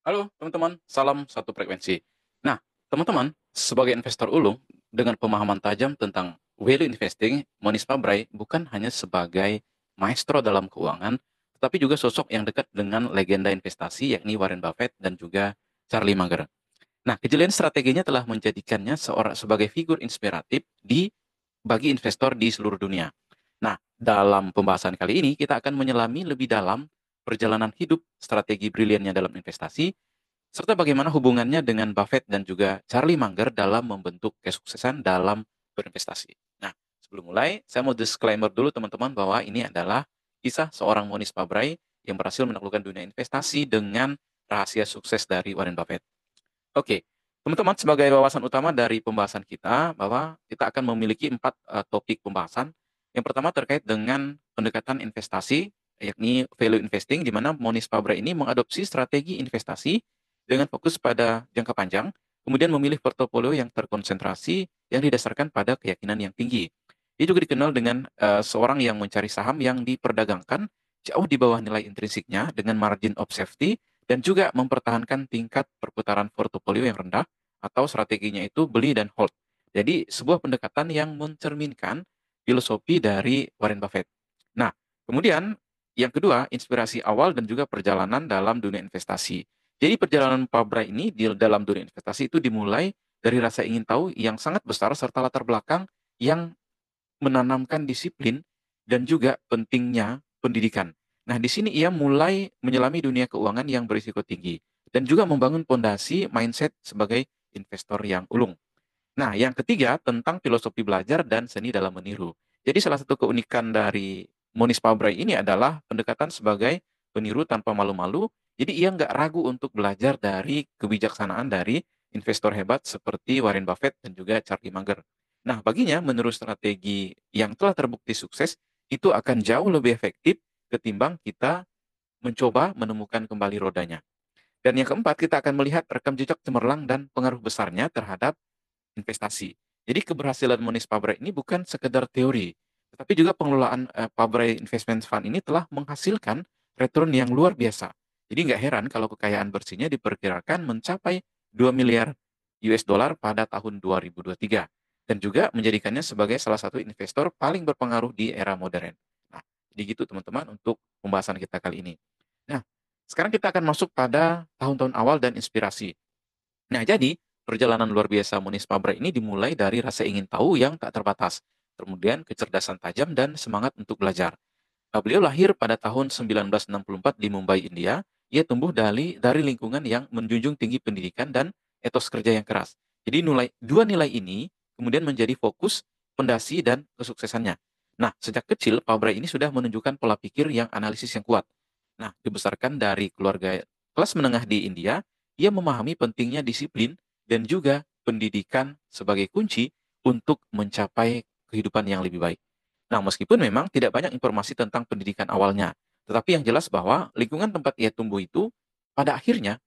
Halo teman-teman, salam satu frekuensi. Nah, teman-teman, sebagai investor ulung dengan pemahaman tajam tentang value investing, Monis Pabrai bukan hanya sebagai maestro dalam keuangan, tetapi juga sosok yang dekat dengan legenda investasi yakni Warren Buffett dan juga Charlie Munger. Nah, kejelian strateginya telah menjadikannya seorang sebagai figur inspiratif bagi investor di seluruh dunia. Nah, dalam pembahasan kali ini kita akan menyelami lebih dalam perjalanan hidup, strategi briliannya dalam investasi, serta bagaimana hubungannya dengan Buffett dan juga Charlie Munger dalam membentuk kesuksesan dalam berinvestasi. Nah, sebelum mulai, saya mau disclaimer dulu teman-teman bahwa ini adalah kisah seorang Monis Pabrai yang berhasil menaklukkan dunia investasi dengan rahasia sukses dari Warren Buffett. Oke, teman-teman, sebagai wawasan utama dari pembahasan kita, bahwa kita akan memiliki 4 topik pembahasan. Yang pertama terkait dengan pendekatan investasi, yakni value investing, di mana Monis Fabra ini mengadopsi strategi investasi dengan fokus pada jangka panjang, kemudian memilih portofolio yang terkonsentrasi yang didasarkan pada keyakinan yang tinggi. Dia juga dikenal dengan seorang yang mencari saham yang diperdagangkan jauh di bawah nilai intrinsiknya dengan margin of safety dan juga mempertahankan tingkat perputaran portofolio yang rendah atau strateginya itu beli dan hold. Jadi sebuah pendekatan yang mencerminkan filosofi dari Warren Buffett. Nah, kemudian yang kedua, inspirasi awal dan juga perjalanan dalam dunia investasi. Jadi perjalanan Pabra ini dalam dunia investasi itu dimulai dari rasa ingin tahu yang sangat besar serta latar belakang yang menanamkan disiplin dan juga pentingnya pendidikan. Nah, di sini ia mulai menyelami dunia keuangan yang berisiko tinggi dan juga membangun pondasi mindset sebagai investor yang ulung. Nah, yang ketiga tentang filosofi belajar dan seni dalam meniru. Jadi salah satu keunikan dari Monis Pabrai ini adalah pendekatan sebagai peniru tanpa malu-malu. Jadi ia nggak ragu untuk belajar dari kebijaksanaan dari investor hebat seperti Warren Buffett dan juga Charlie Munger. Nah, baginya menurut strategi yang telah terbukti sukses itu akan jauh lebih efektif ketimbang kita mencoba menemukan kembali rodanya. Dan yang keempat, kita akan melihat rekam jejak cemerlang dan pengaruh besarnya terhadap investasi. Jadi keberhasilan Monis Pabrai ini bukan sekedar teori, tetapi juga pengelolaan Pabrai Investment Fund ini telah menghasilkan return yang luar biasa. Jadi nggak heran kalau kekayaan bersihnya diperkirakan mencapai 2 miliar US dollar pada tahun 2023 dan juga menjadikannya sebagai salah satu investor paling berpengaruh di era modern. Nah, jadi gitu teman-teman untuk pembahasan kita kali ini. Nah, sekarang kita akan masuk pada tahun-tahun awal dan inspirasi. Nah, jadi perjalanan luar biasa Monis Pabra ini dimulai dari rasa ingin tahu yang tak terbatas, kemudian kecerdasan tajam dan semangat untuk belajar. Beliau lahir pada tahun 1964 di Mumbai, India. Ia tumbuh dari lingkungan yang menjunjung tinggi pendidikan dan etos kerja yang keras. Jadi dua nilai ini kemudian menjadi fokus, pondasi, dan kesuksesannya. Nah, sejak kecil, Pabra ini sudah menunjukkan pola pikir yang analisis yang kuat. Nah, dibesarkan dari keluarga kelas menengah di India, ia memahami pentingnya disiplin dan juga pendidikan sebagai kunci untuk mencapai kehidupan yang lebih baik. Nah, meskipun memang tidak banyak informasi tentang pendidikan awalnya, tetapi yang jelas bahwa lingkungan tempat ia tumbuh itu pada akhirnya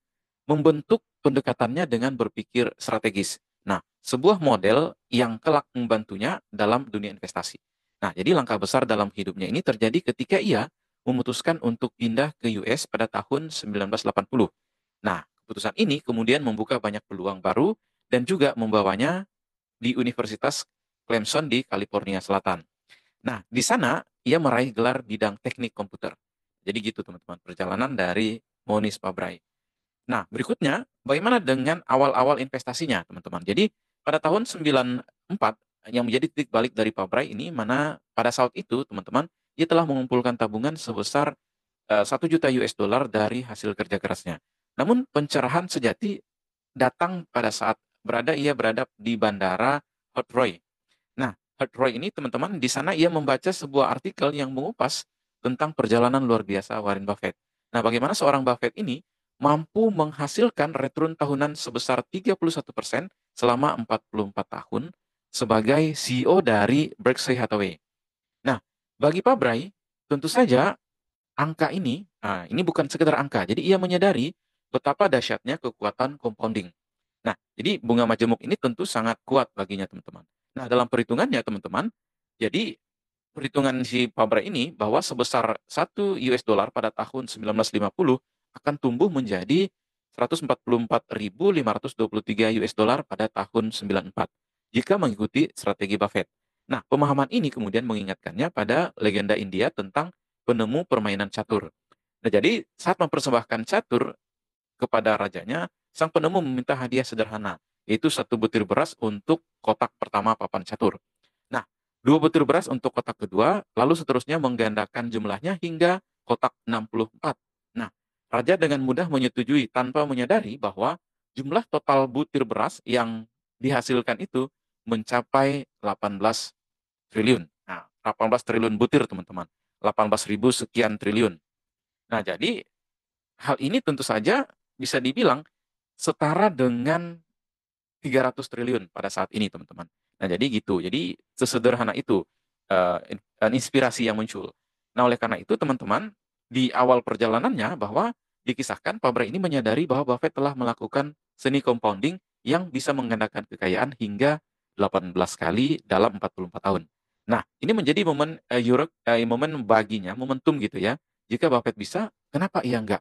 membentuk pendekatannya dengan berpikir strategis. Nah, sebuah model yang kelak membantunya dalam dunia investasi. Nah, jadi langkah besar dalam hidupnya ini terjadi ketika ia memutuskan untuk pindah ke US pada tahun 1980. Nah, keputusan ini kemudian membuka banyak peluang baru dan juga membawanya di Universitas Clemson di California Selatan. Nah, di sana ia meraih gelar bidang teknik komputer. Jadi gitu teman-teman, perjalanan dari Monis Pabrai. Nah, berikutnya bagaimana dengan awal-awal investasinya, teman-teman? Jadi pada tahun 94 yang menjadi titik balik dari Pabrai ini, mana pada saat itu, teman-teman, ia telah mengumpulkan tabungan sebesar 1 juta US dollar dari hasil kerja kerasnya. Namun pencerahan sejati datang pada saat ia berada di bandara Heathrow. Nah, Heathrow ini teman-teman, di sana ia membaca sebuah artikel yang mengupas tentang perjalanan luar biasa Warren Buffett. Nah, bagaimana seorang Buffett ini mampu menghasilkan return tahunan sebesar 31% selama 44 tahun sebagai CEO dari Berkshire Hathaway. Nah, bagi Pak Bray, tentu saja angka ini bukan sekedar angka. Jadi ia menyadari betapa dahsyatnya kekuatan compounding. Nah, jadi bunga majemuk ini tentu sangat kuat baginya teman-teman. Nah, dalam perhitungannya teman-teman, jadi perhitungan si Fabra ini bahwa sebesar 1 US dollar pada tahun 1950 akan tumbuh menjadi $144.523 pada tahun 94 jika mengikuti strategi Buffett. Nah, pemahaman ini kemudian mengingatkannya pada legenda India tentang penemu permainan catur. Nah, jadi saat mempersembahkan catur kepada rajanya, sang penemu meminta hadiah sederhana, yaitu satu butir beras untuk kotak pertama papan catur. Nah, dua butir beras untuk kotak kedua, lalu seterusnya menggandakan jumlahnya hingga kotak 64. Nah, raja dengan mudah menyetujui tanpa menyadari bahwa jumlah total butir beras yang dihasilkan itu mencapai 18 triliun. Nah, 18 triliun butir, teman-teman. 18.000 sekian triliun. Nah, jadi hal ini tentu saja bisa dibilang setara dengan 300 triliun pada saat ini, teman-teman. Nah, jadi gitu. Jadi sesederhana itu inspirasi yang muncul. Nah, oleh karena itu, teman-teman, di awal perjalanannya bahwa dikisahkan Fabre ini menyadari bahwa Buffett telah melakukan seni compounding yang bisa menggandakan kekayaan hingga 18 kali dalam 44 tahun. Nah, ini menjadi momen baginya, momentum gitu ya. Jika Buffett bisa, kenapa ia enggak?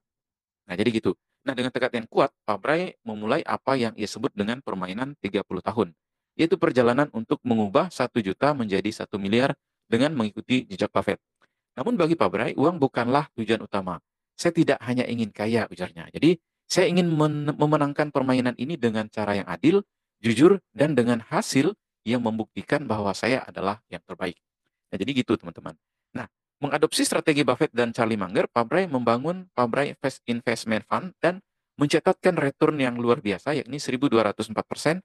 Nah, jadi gitu. Nah, dengan tekad yang kuat, Fabre memulai apa yang ia sebut dengan permainan 30 tahun, yaitu perjalanan untuk mengubah 1 juta menjadi 1 miliar dengan mengikuti jejak Buffett. Namun bagi Fabre, uang bukanlah tujuan utama. Saya tidak hanya ingin kaya, ujarnya. Jadi, saya ingin memenangkan permainan ini dengan cara yang adil, jujur, dan dengan hasil yang membuktikan bahwa saya adalah yang terbaik. Nah, jadi gitu, teman-teman. Nah, mengadopsi strategi Buffett dan Charlie Munger, Fabre membangun Fabre Investment Fund dan mencatatkan return yang luar biasa, yakni 1.204%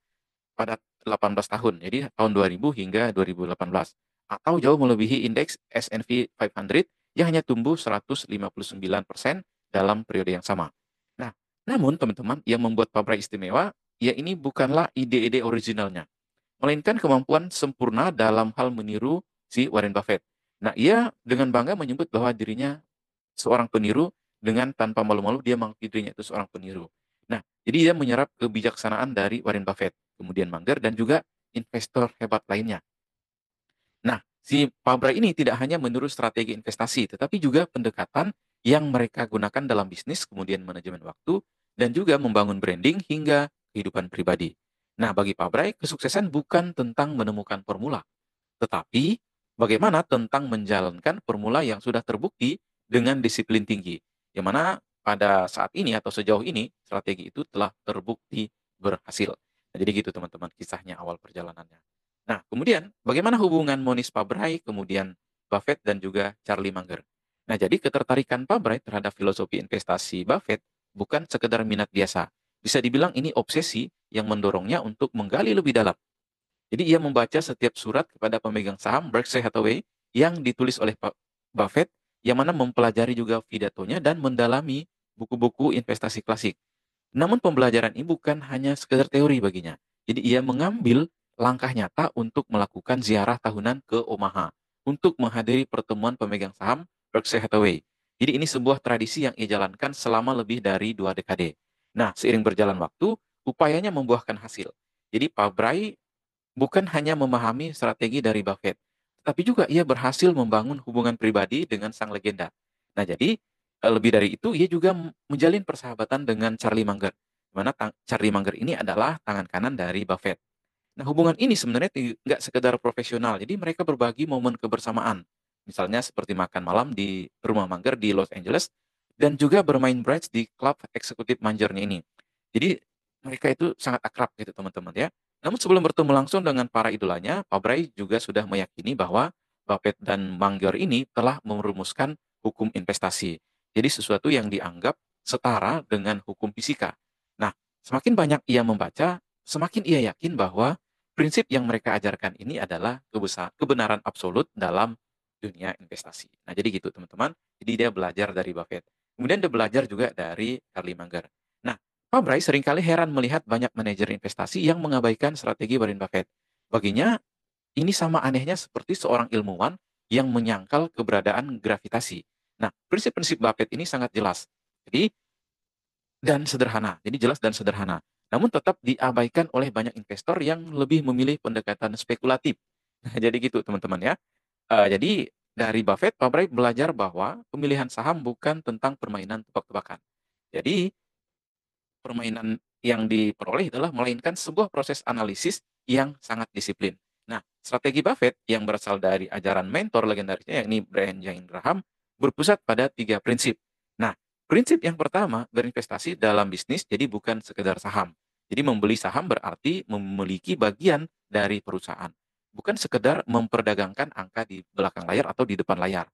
pada 18 tahun. Jadi tahun 2000 hingga 2018. Atau jauh melebihi indeks S&P 500 yang hanya tumbuh 159% dalam periode yang sama. Nah, namun teman-teman, yang membuat Fabre istimewa, ya ini bukanlah ide-ide originalnya, melainkan kemampuan sempurna dalam hal meniru si Warren Buffett. Nah, ia dengan bangga menyebut bahwa dirinya seorang peniru, dengan tanpa malu-malu dia mengakui dirinya itu seorang peniru. Nah, jadi dia menyerap kebijaksanaan dari Warren Buffett, kemudian Munger, dan juga investor hebat lainnya. Nah, si Fabre ini tidak hanya meniru strategi investasi, tetapi juga pendekatan yang mereka gunakan dalam bisnis, kemudian manajemen waktu, dan juga membangun branding hingga kehidupan pribadi. Nah, bagi Fabre, kesuksesan bukan tentang menemukan formula, tetapi bagaimana tentang menjalankan formula yang sudah terbukti dengan disiplin tinggi, yang mana pada saat ini atau sejauh ini strategi itu telah terbukti berhasil. Nah, jadi gitu, teman-teman, kisahnya awal perjalanannya. Nah, kemudian bagaimana hubungan Monis Pabrai, kemudian Buffett dan juga Charlie Munger. Nah, jadi ketertarikan Pabrai terhadap filosofi investasi Buffett bukan sekedar minat biasa. Bisa dibilang ini obsesi yang mendorongnya untuk menggali lebih dalam. Jadi ia membaca setiap surat kepada pemegang saham Berkshire Hathaway yang ditulis oleh Pak Buffett, yang mana mempelajari juga pidatonya dan mendalami buku-buku investasi klasik. Namun pembelajaran ini bukan hanya sekedar teori baginya. Jadi ia mengambil langkah nyata untuk melakukan ziarah tahunan ke Omaha untuk menghadiri pertemuan pemegang saham Berkshire Hathaway. Jadi ini sebuah tradisi yang ia jalankan selama lebih dari 2 dekade. Nah, seiring berjalan waktu, upayanya membuahkan hasil. Jadi Pak Bray bukan hanya memahami strategi dari Buffett, tapi juga ia berhasil membangun hubungan pribadi dengan sang legenda. Nah, jadi lebih dari itu, ia juga menjalin persahabatan dengan Charlie Munger, di mana Charlie Munger ini adalah tangan kanan dari Buffett. Nah, hubungan ini sebenarnya nggak sekedar profesional, jadi mereka berbagi momen kebersamaan. Misalnya seperti makan malam di rumah Munger di Los Angeles, dan juga bermain bridge di klub eksekutif Mungernya ini. Jadi mereka itu sangat akrab gitu, teman-teman ya. Namun sebelum bertemu langsung dengan para idolanya, Pabrai juga sudah meyakini bahwa Buffett dan Munger ini telah merumuskan hukum investasi. Jadi sesuatu yang dianggap setara dengan hukum fisika. Nah, semakin banyak ia membaca, semakin ia yakin bahwa prinsip yang mereka ajarkan ini adalah kebenaran absolut dalam dunia investasi. Nah, jadi gitu, teman-teman. Jadi dia belajar dari Buffett. Kemudian dia belajar juga dari Charlie Munger. Nah, Pak Bray seringkali heran melihat banyak manajer investasi yang mengabaikan strategi Warren Buffett. Baginya, ini sama anehnya seperti seorang ilmuwan yang menyangkal keberadaan gravitasi. Nah, prinsip-prinsip Buffett ini sangat jelas. Jadi, dan sederhana. Jadi jelas dan sederhana. Namun tetap diabaikan oleh banyak investor yang lebih memilih pendekatan spekulatif. Nah, jadi gitu, teman-teman ya. Jadi dari Buffett, Pak Bray belajar bahwa pemilihan saham bukan tentang permainan tebak-tebakan. Jadi permainan yang diperoleh adalah melainkan sebuah proses analisis yang sangat disiplin. Nah, strategi Buffett yang berasal dari ajaran mentor legendarisnya yakni Brian J. Graham berpusat pada 3 prinsip. Nah, prinsip yang pertama berinvestasi dalam bisnis jadi bukan sekedar saham. Jadi membeli saham berarti memiliki bagian dari perusahaan, bukan sekedar memperdagangkan angka di belakang layar atau di depan layar.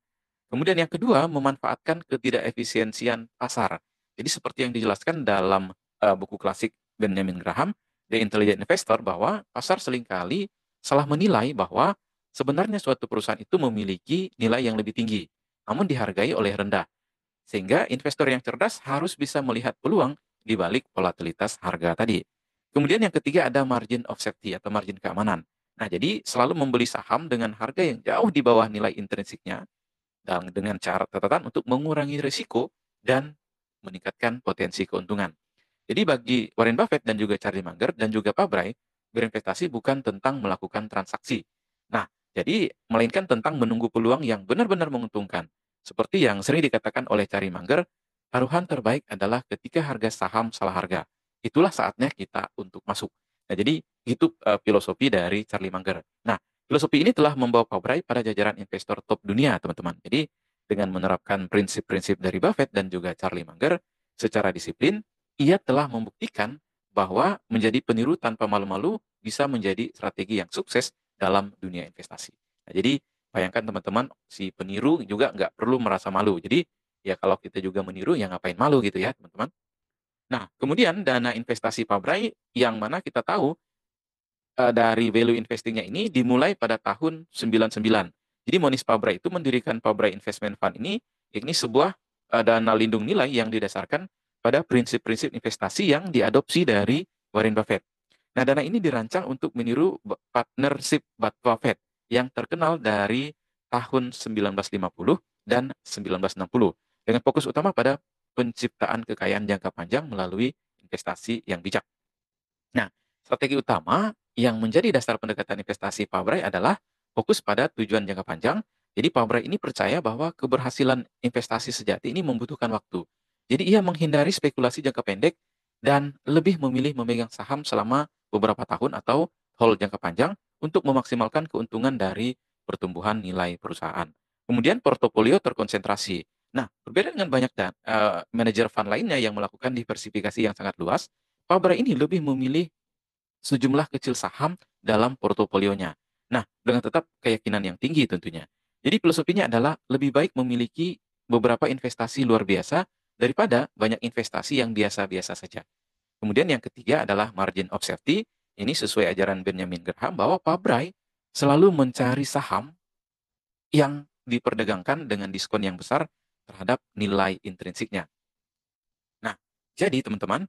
Kemudian yang kedua, memanfaatkan ketidakefisiensian pasar. Jadi seperti yang dijelaskan dalam buku klasik Benjamin Graham, The Intelligent Investor, bahwa pasar seringkali salah menilai bahwa sebenarnya suatu perusahaan itu memiliki nilai yang lebih tinggi, namun dihargai oleh rendah. Sehingga investor yang cerdas harus bisa melihat peluang di balik volatilitas harga tadi. Kemudian yang ketiga ada margin of safety atau margin keamanan. Nah, jadi selalu membeli saham dengan harga yang jauh di bawah nilai intrinsiknya dan dengan catatan untuk mengurangi risiko dan meningkatkan potensi keuntungan. Jadi bagi Warren Buffett dan juga Charlie Munger dan juga Pak Bray, berinvestasi bukan tentang melakukan transaksi. Nah, jadi melainkan tentang menunggu peluang yang benar-benar menguntungkan. Seperti yang sering dikatakan oleh Charlie Munger, taruhan terbaik adalah ketika harga saham salah harga. Itulah saatnya kita untuk masuk. Nah, jadi itu filosofi dari Charlie Munger. Nah, filosofi ini telah membawa Pak Bray pada jajaran investor top dunia, teman-teman. Jadi dengan menerapkan prinsip-prinsip dari Buffett dan juga Charlie Munger secara disiplin, ia telah membuktikan bahwa menjadi peniru tanpa malu-malu bisa menjadi strategi yang sukses dalam dunia investasi. Nah, jadi bayangkan teman-teman, si peniru juga nggak perlu merasa malu. Jadi ya kalau kita juga meniru ya ngapain malu gitu ya teman-teman. Nah, kemudian dana investasi Pabrai yang mana kita tahu dari value investing-nya ini dimulai pada tahun 99. Jadi Monis Pabrai itu mendirikan Pabrai Investment Fund ini sebuah dana lindung nilai yang didasarkan pada prinsip-prinsip investasi yang diadopsi dari Warren Buffett. Nah, dana ini dirancang untuk meniru partnership Buffett yang terkenal dari tahun 1950 dan 1960 dengan fokus utama pada penciptaan kekayaan jangka panjang melalui investasi yang bijak. Nah, strategi utama yang menjadi dasar pendekatan investasi Pabrai adalah fokus pada tujuan jangka panjang. Jadi Pabrai ini percaya bahwa keberhasilan investasi sejati ini membutuhkan waktu. Jadi ia menghindari spekulasi jangka pendek dan lebih memilih memegang saham selama beberapa tahun atau hold jangka panjang untuk memaksimalkan keuntungan dari pertumbuhan nilai perusahaan. Kemudian portofolio terkonsentrasi. Nah, berbeda dengan banyak manajer fund lainnya yang melakukan diversifikasi yang sangat luas, Pabra ini lebih memilih sejumlah kecil saham dalam portofolionya. Nah, dengan tetap keyakinan yang tinggi tentunya. Jadi filosofinya adalah lebih baik memiliki beberapa investasi luar biasa daripada banyak investasi yang biasa-biasa saja. Kemudian yang ketiga adalah margin of safety. Ini sesuai ajaran Benjamin Graham bahwa Pabrai selalu mencari saham yang diperdagangkan dengan diskon yang besar terhadap nilai intrinsiknya. Nah, jadi teman-teman,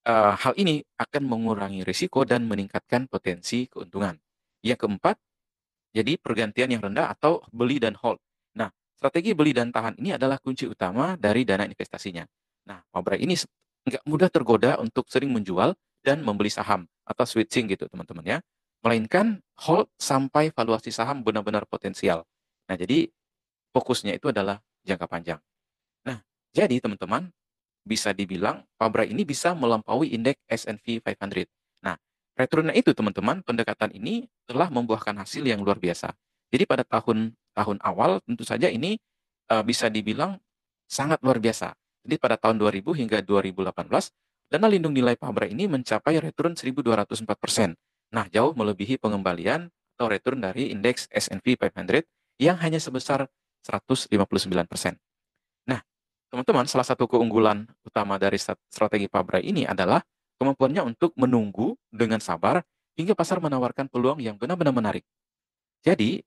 hal ini akan mengurangi risiko dan meningkatkan potensi keuntungan. Yang keempat, jadi pergantian yang rendah atau beli dan hold. Nah, strategi beli dan tahan ini adalah kunci utama dari dana investasinya. Nah, Pabra ini nggak mudah tergoda untuk sering menjual dan membeli saham atau switching gitu teman-teman ya. Melainkan hold sampai valuasi saham benar-benar potensial. Nah, jadi fokusnya itu adalah jangka panjang. Nah, jadi teman-teman, bisa dibilang Fabra ini bisa melampaui indeks S&P 500. Nah, returnnya itu teman-teman, pendekatan ini telah membuahkan hasil yang luar biasa. Jadi pada tahun-tahun awal tentu saja ini bisa dibilang sangat luar biasa. Jadi pada tahun 2000 hingga 2018, dana lindung nilai Fabra ini mencapai return 1.204%. Nah, jauh melebihi pengembalian atau return dari indeks S&P 500 yang hanya sebesar 159%. Nah, teman-teman, salah satu keunggulan utama dari strategi Fabra ini adalah kemampuannya untuk menunggu dengan sabar hingga pasar menawarkan peluang yang benar-benar menarik. Jadi,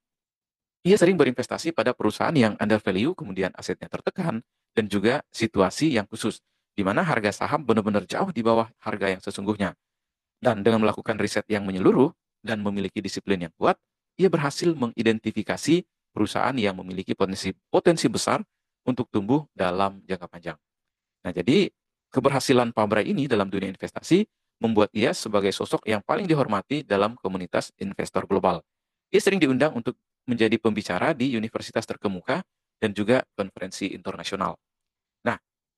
ia sering berinvestasi pada perusahaan yang under value, kemudian asetnya tertekan, dan juga situasi yang khusus, di mana harga saham benar-benar jauh di bawah harga yang sesungguhnya. Dan dengan melakukan riset yang menyeluruh dan memiliki disiplin yang kuat, ia berhasil mengidentifikasi perusahaan yang memiliki potensi besar untuk tumbuh dalam jangka panjang. Nah, jadi keberhasilan Pabra ini dalam dunia investasi membuat ia sebagai sosok yang paling dihormati dalam komunitas investor global. Ia sering diundang untuk menjadi pembicara di universitas terkemuka dan juga konferensi internasional. Nah,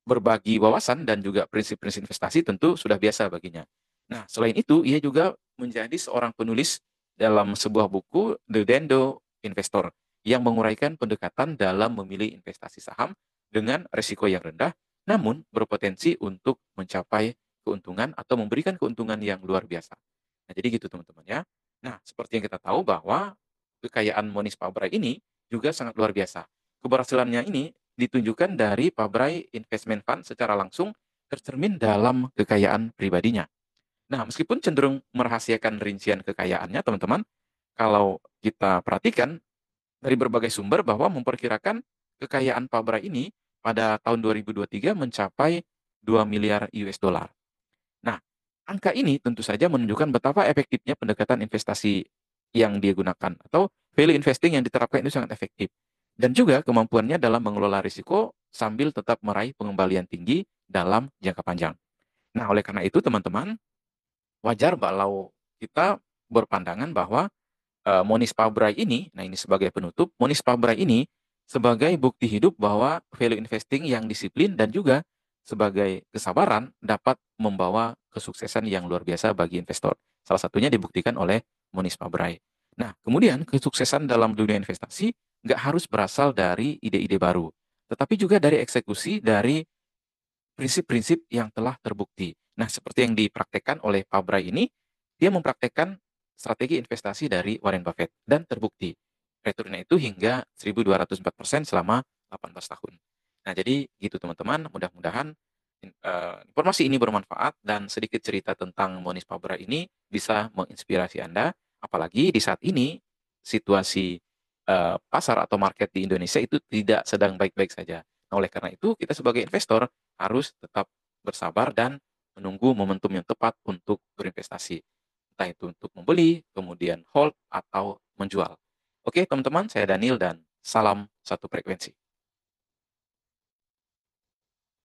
berbagi wawasan dan juga prinsip-prinsip investasi tentu sudah biasa baginya. Nah, selain itu, ia juga menjadi seorang penulis dalam sebuah buku, The Dendo Investor, yang menguraikan pendekatan dalam memilih investasi saham dengan risiko yang rendah, namun berpotensi untuk mencapai keuntungan atau memberikan keuntungan yang luar biasa. Nah, jadi gitu teman-teman ya. Nah, seperti yang kita tahu bahwa kekayaan Monis Pabrai ini juga sangat luar biasa. Keberhasilannya ini ditunjukkan dari Pabrai Investment Fund secara langsung tercermin dalam kekayaan pribadinya. Nah, meskipun cenderung merahasiakan rincian kekayaannya, teman-teman, kalau kita perhatikan dari berbagai sumber bahwa memperkirakan kekayaan Pabrai ini pada tahun 2023 mencapai 2 miliar US dollar. Nah, angka ini tentu saja menunjukkan betapa efektifnya pendekatan investasi yang dia gunakan atau value investing yang diterapkan itu sangat efektif. Dan juga kemampuannya dalam mengelola risiko sambil tetap meraih pengembalian tinggi dalam jangka panjang. Nah, oleh karena itu teman-teman, wajar kalau kita berpandangan bahwa Monis Pabrai ini, nah ini sebagai penutup, Monis Pabrai ini sebagai bukti hidup bahwa value investing yang disiplin dan juga sebagai kesabaran dapat membawa kesuksesan yang luar biasa bagi investor. Salah satunya dibuktikan oleh Monis Pabrai. Nah, kemudian kesuksesan dalam dunia investasi nggak harus berasal dari ide-ide baru, tetapi juga dari eksekusi dari prinsip-prinsip yang telah terbukti. Nah, seperti yang dipraktekkan oleh Pabrai ini, dia mempraktekkan strategi investasi dari Warren Buffett dan terbukti. Returnnya itu hingga 1.204% selama 18 tahun. Nah, jadi gitu teman-teman, mudah-mudahan informasi ini bermanfaat dan sedikit cerita tentang Monis Pabrai ini bisa menginspirasi Anda, apalagi di saat ini situasi pasar atau market di Indonesia itu tidak sedang baik-baik saja. Nah, oleh karena itu kita sebagai investor harus tetap bersabar dan menunggu momentum yang tepat untuk berinvestasi. Entah itu untuk membeli, kemudian hold, atau menjual. Oke teman-teman, saya Daniel dan salam satu frekuensi.